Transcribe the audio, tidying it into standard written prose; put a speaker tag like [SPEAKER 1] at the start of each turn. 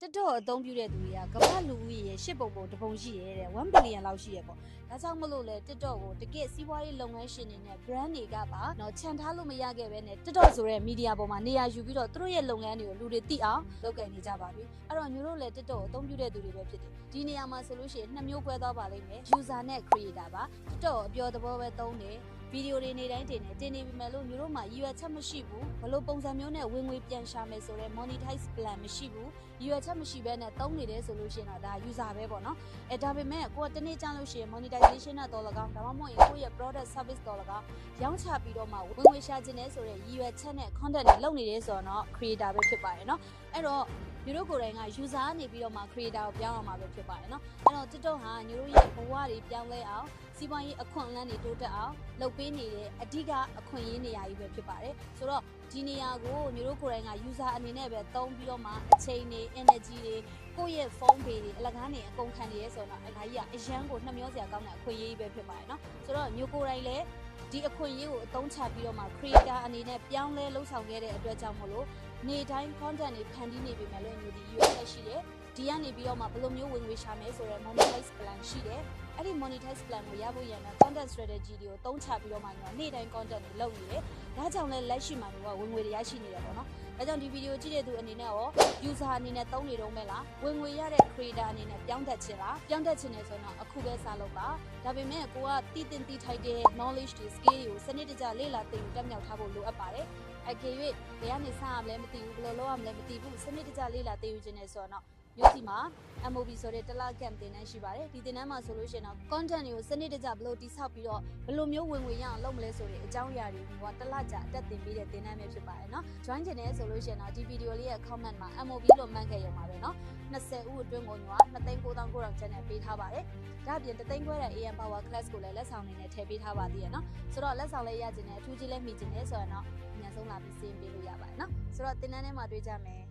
[SPEAKER 1] TikTok အသုံးပြုတဲ့သူတွေကကမ္ဘာလူဦးရေရဲ့10ပုံပုံတပုံရှိရဲတဲ့1 billion လောက်ရှိရဲပေါ့ဒါကြောင့်မလို့လေ TikTok ကိုတကယ့်စီးပွားရေးလုပ်ငန်းရှင်တွေနဲ့ brand တွေကပါတော့ခြံထားလို့မရခဲ့ပဲနဲ့ TikTok ဆိုတဲ့ media ပေါ်မှာနေရာယူပြီးတော့သူတို့ရဲ့လုပ်ငန်းတွေကိုလူတွေသိအောင်လုပ်ကိုင်နေကြပါပြီအဲ့တော့ညတို့လည်း TikTok ကိုအသုံးပြုတဲ့သူတွေပဲဖြစ်တယ်ဒီနေရာမှာဆိုလို့ရှိရင်နှစ်မျိုးခွဲသွားပါလိမ့်မယ် user နဲ့ creator ပါ TikTok ကိုအပျော်သဘောပဲသုံးတယ်ဗီဒီယိုတွေနေတိုင်းတင်နေပြီမဲ့လို့ညတို့မှာရည်ရွယ်ချက်မရှိဘူးဘလို့ပုံစံမျိုးနဲ့ဝင်ငွေပြန်ရှာမယ်ဆိုတော့ monetize plan မရှိဘူးရည်ရွယ်ချက်မရှိဘဲနဲ့သုံးနေတယ်ဆိုလို့ရှိရင်တော့ဒါ user ပဲပေါ့နော်ဒါပေမဲ့ကိုကတနေ့ကျလို့ရှိရင် monetization နဲ့တော့လကောင်းဒါမှမဟုတ်ရင်ကိုယ့်ရဲ့ product service တော့လကောင်းရောင်းချပြီးတော့မှဝင်ငွေရှာခြင်းနဲ့ဆိုတဲ့ရည်ရွယ်ချက်နဲ့ content တွေလုပ်နေတယ်ဆိုတော့ creator ပဲဖြစ်ပါတယ်နော်အဲ့တော့ညတို့ကိုယ်တိုင်က user ကနေပြီးတော့မှ creator ကိုပြောင်းအောင်မှာပဲဖြစ်ပါတယ်နော်အဲ့တော့ TikTok ဟာညတို့ရဲ့ဘဝတွေပြောင်းလဲအောင်စီးပွားရေးအခွင့်အလမ်းတွေတိုးတက်အောင်လုပ်ပေးနေတဲ့အဓိကအခွင့်အရေးနေရာကြီးပဲဖြစ်ပါတယ်ဆိုတော့ဒီနေရာကိုညတို့ကိုယ်တိုင်က user အနေနဲ့ပဲသုံးပြီးတော့မှအချိန်တွေ energy တွေကိုယ့်ရဲ့ဖုန်းပေတွေအလကားနေအကုန်ခံနေရဲဆိုတော့ဒါကြီးကအရန်ကိုနှမျောစရာကောင်းတဲ့အခွင့်အရေးပဲဖြစ်ပါတယ်နော်ဆိုတော့ညကိုယ်တိုင်လည်းဒီအခွင့်အရေးကိုအသုံးချပြီးတော့မှ creator အနေနဲ့ပြောင်းလဲလှုပ်ဆောင်ခဲ့တဲ့အတွက်ကြောင့်မလို့နေတိုင်း content တွေဖန်တီးနေပြီမဲ့လို့ညဒီ US ရှိတယ်ဒီကနေပြီးတော့မှဘယ်လိုမျိုးဝင်ငွေရှာမယ်ဆိုတော့ monetize plan ရှိတယ်အဲ့ဒီ monetize plan ကိုရဖို့ရန်တော့ content strategy တွေကိုသုံးချပြီးတော့မှနေ့တိုင်း content တွေလုပ်နေတယ်ဒါကြောင့်လည်းလက်ရှိမှာမျိုးကဝင်ငွေတွေရရှိနေတယ်ပေါ့နော်ဒါကြောင့်ဒီဗီဒီယိုကြည့်တဲ့သူအနေနဲ့ရော user အနေနဲ့သုံးနေတော့မဲ့လားဝင်ငွေရတဲ့ creator အနေနဲ့ပြောင်းတက်ချင်လားပြောင်းတက်ချင်နေဆိုတော့အခုပဲစလုပ်ပါဒါပေမဲ့ကိုကတည်တင်တည်ထိုက်တဲ့ knowledge တွေ skill တွေကိုစနစ်တကျလေ့လာသင်ယူတက်မြောက်ထားဖို့လိုအပ်ပါတယ်အကယ်၍ဘယ်ကနေစရမလဲမသိဘူးဘယ်လိုလုပ်ရမလဲမသိဘူးစနစ်တကျလေ့လာသင်ယူခြင်းနဲ့ဆိုတော့မျိုးစီမှာ MOB ဆိုတဲ့တလကမ်တင်တန်းရှိပါတယ်ဒီတင်တန်းမှာဆိုလို့ရှိရင်တော့ content တွေကိုစနစ်တကျဘယ်လိုတိဆောက်ပြီးတော့ဘယ်လိုမျိုးဝင်ငွေရအောင်လုပ်မလဲဆိုတဲ့အကြောင်းအရာတွေကိုတလကြာအတက်တင်ပေးတဲ့တင်တန်းပဲဖြစ်ပါတယ်เนาะ join ချင်တယ်ဆိုလို့ရှိရင်တော့ဒီဗီဒီယိုလေးရဲ့ comment မှာ MOB လို့မှတ်ခဲ့ရုံပါပဲเนาะ20ဦးအတွင်းကိုညွာ2,900,000 channel ပေးထားပါတယ်ဒါအပြင်3သိန်းခွဲတဲ့ AM Power Class ကိုလည်းလက်ဆောင်နေနဲ့ထည့်ပေးထားပါသေးရဲ့เนาะဆိုတော့လက်ဆောင်လေးရခြင်းနဲ့အထူးကြီးလေးမိခြင်းနဲ့ဆိုရင်တော့အများဆုံးလာပြီးစင်းပေးလို့ရပါတယ်เนาะဆိုတော့တင်တန်းထဲမှာတွေ့ကြမယ်